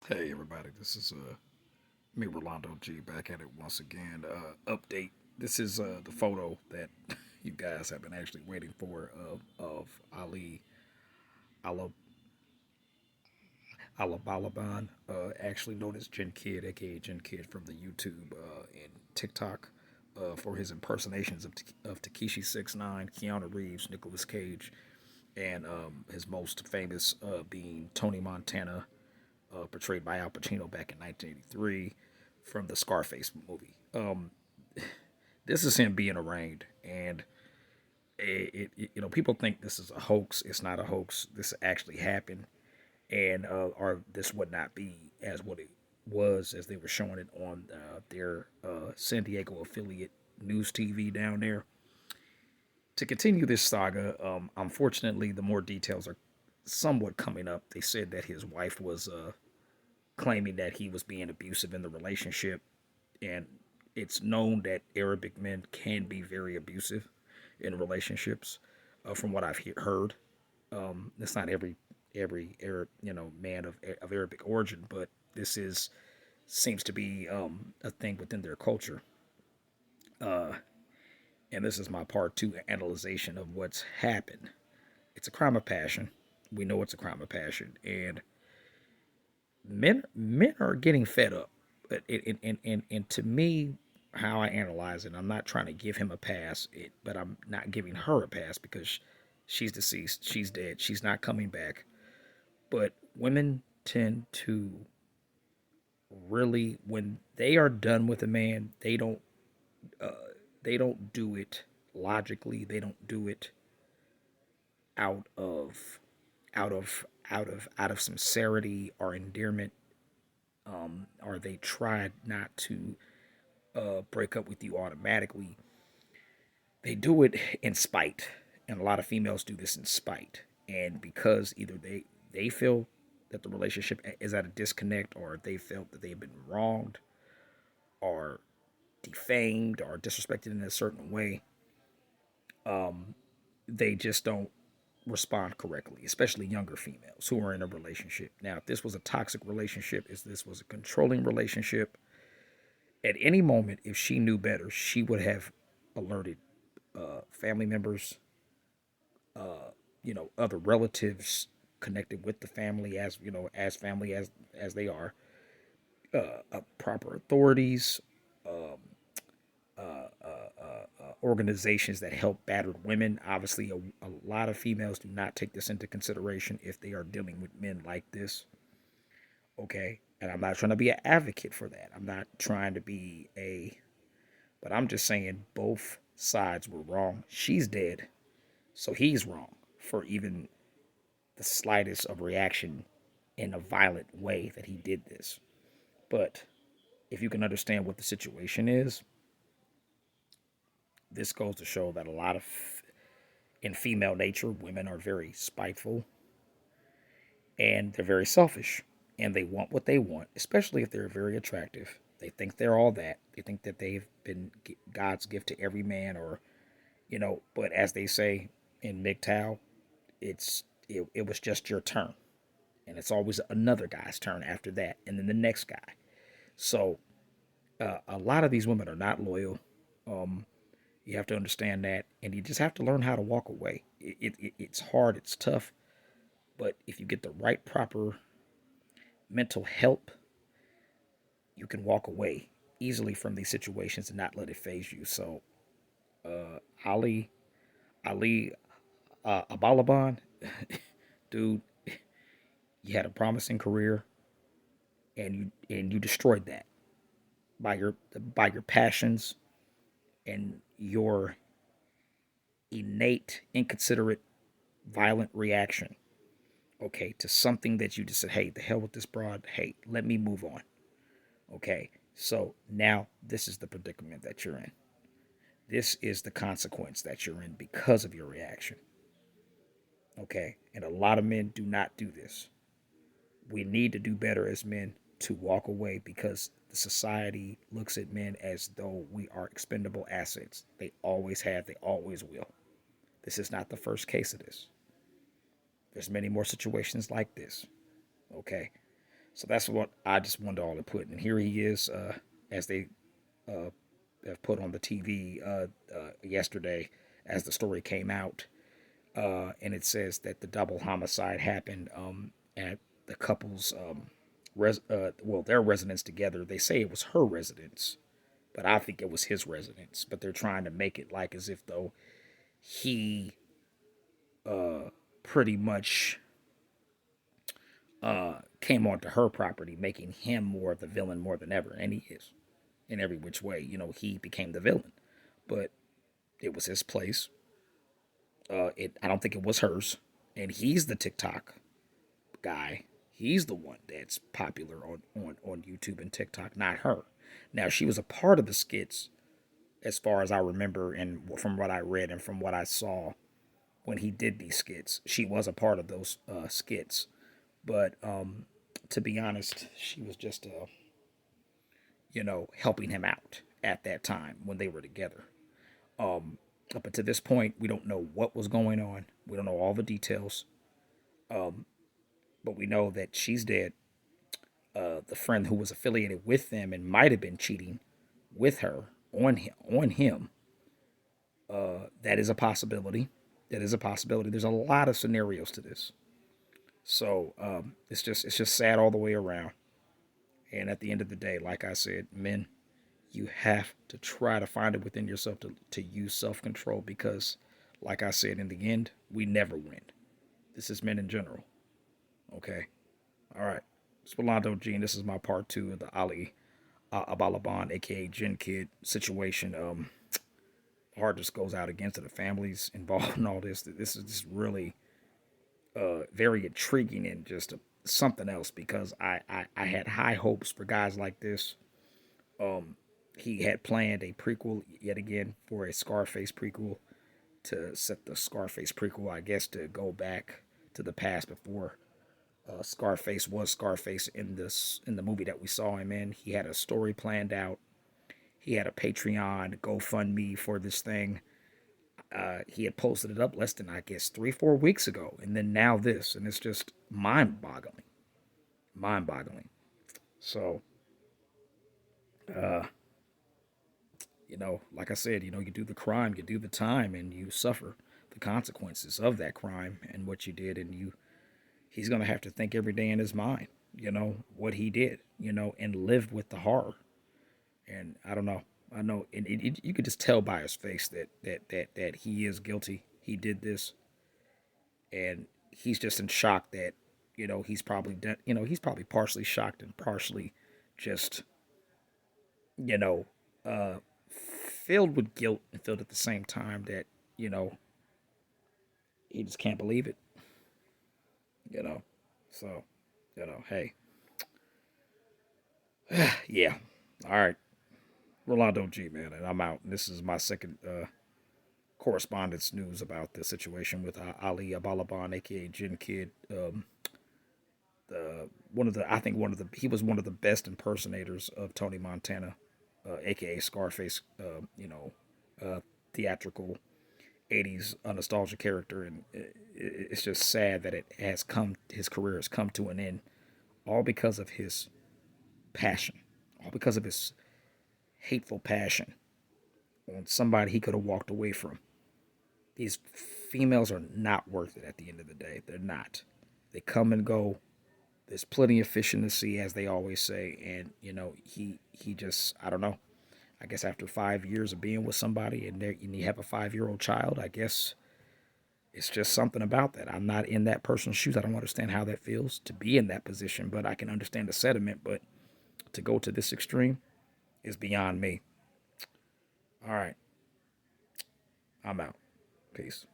Hey everybody, this is me Rolando G back at it once again. Update. This is the photo that you guys have been actually waiting for of Ali Ala AbulaBan, actually known as Jinnkid, aka Jinnkid from the YouTube and TikTok, for his impersonations of Takeshi 69, Keanu Reeves, Nicolas Cage, and his most famous being Tony Montana, portrayed by Al Pacino back in 1983 from the Scarface movie. This is him being arraigned, and people think this is a hoax. It's not a hoax. This actually happened, and or this would not be as what it was as they were showing it on their San Diego affiliate news TV down there. To continue this saga, unfortunately, the more details are somewhat coming up. They said that his wife was claiming that he was being abusive in the relationship, and it's known that Arabic men can be very abusive in relationships. From what I've heard, it's not every Arab man of Arabic origin, but this is seems to be a thing within their culture. And this is my part two analyzation of what's happened. It's a crime of passion. We know it's a crime of passion, and men are getting fed up. And to me, how I analyze it, I'm not trying to give him a pass, but I'm not giving her a pass because she's deceased, she's dead, she's not coming back. But women tend to really, when they are done with a man, they don't do it logically. They don't do it out of out of sincerity or endearment, or they try not to break up with you automatically. They do it in spite, and a lot of females do this in spite. And because either they feel that the relationship is at a disconnect, or they felt that they've been wronged, or defamed, or disrespected in a certain way, they just don't respond correctly, especially younger females who are in a relationship. Now, if this was a toxic relationship, if this was a controlling relationship, at any moment, if she knew better, she would have alerted family members, other relatives connected with the family, as as family as they are, proper authorities, organizations that help battered women. Obviously, a lot of females do not take this into consideration if they are dealing with men like this. Okay, and I'm not trying to be an advocate for that. I'm not trying to be a, but I'm just saying both sides were wrong. She's dead, so he's wrong for even the slightest of reaction in a violent way that he did this. But if you can understand what the situation is, this goes to show that a lot of, in female nature, women are very spiteful and they're very selfish and they want what they want, especially if they're very attractive. They think they're all that. They think that they've been God's gift to every man, or But as they say in MGTOW, it was just your turn, and it's always another guy's turn after that, and then the next guy. So a lot of these women are not loyal. Um, you have to understand that, and you just have to learn how to walk away. It's hard, it's tough, but if you get the right proper mental help, you can walk away easily from these situations and not let it phase you. So Ali Ali Abalaban, dude, you had a promising career, and you destroyed that by your passions and your innate, inconsiderate, violent reaction. Okay, to something that you just said, hey, the hell with this broad. Hey, let me move on. Okay, so now this is the predicament that you're in. This is the consequence that you're in because of your reaction. Okay, and a lot of men do not do this. We need to do better as men to walk away because the society looks at men as though we are expendable assets. They always have, they always will. This is not the first case of this. There's many more situations like this. Okay. So that's what I just wanted all to put. And here he is, as they uh, have put on the TV yesterday, as the story came out, and it says that the double homicide happened at the couple's their residence together. They say it was her residence, but I think it was his residence. But they're trying to make it like as if though he pretty much came onto her property, making him more of the villain more than ever, and he is in every which way. He became the villain, but it was his place. I don't think it was hers, and he's the TikTok guy. He's the one that's popular on YouTube and TikTok, not her. Now she was a part of the skits, as far as I remember, and from what I read and from what I saw when he did these skits, she was a part of those skits. But to be honest, she was just helping him out at that time when they were together. Up until this point, we don't know what was going on. We don't know all the details, but we know that she's dead. The friend who was affiliated with them and might have been cheating with her on him. That is a possibility. That is a possibility. There's a lot of scenarios to this, so it's just sad all the way around. And at the end of the day, like I said, men, you have to try to find it within yourself to use self control because, like I said, in the end, we never win. This is men in general. Okay? All right. It's Rolando G, and this is my part two of the Ali AbulaBan, aka Jinnkid situation. Heart just goes out against the families involved in all this. This is just really very intriguing and just something else because I had high hopes for guys like this. He had planned a prequel yet again for a Scarface prequel to set the Scarface prequel, I guess, to go back to the past before Scarface was Scarface in the movie that we saw him in. He had a story planned out. He had a Patreon GoFundMe for this thing. He had posted it up less than, I guess, 3-4 weeks ago, and then now this, and it's just mind-boggling, mind-boggling. So, like I said, you do the crime, you do the time, and you suffer the consequences of that crime and what you did, and he's gonna have to think every day in his mind, what he did, and live with the horror. And I don't know. I know, and you could just tell by his face that he is guilty. He did this, and he's just in shock that he's probably done. He's probably partially shocked and partially just you know uh, filled with guilt and filled at the same time that you know he just can't believe it. You know, so hey, yeah, all right, Rolando G, man, and I'm out. And this is my second correspondence news about the situation with Ali Abalaban, aka Jinnkid. One of the I think one of the he was one of the best impersonators of Tony Montana, aka Scarface. Theatrical '80s nostalgia character, and it's just sad that his career has come to an end, all because of his passion, all because of his hateful passion on somebody he could have walked away from. These females are not worth it at the end of the day. They're not. They come and go. There's plenty of fish in the sea, as they always say, and he just I don't know. I guess after 5 years of being with somebody and you have a 5-year-old child, I guess it's just something about that. I'm not in that person's shoes. I don't understand how that feels to be in that position, but I can understand the sentiment. But to go to this extreme is beyond me. All right, I'm out. Peace.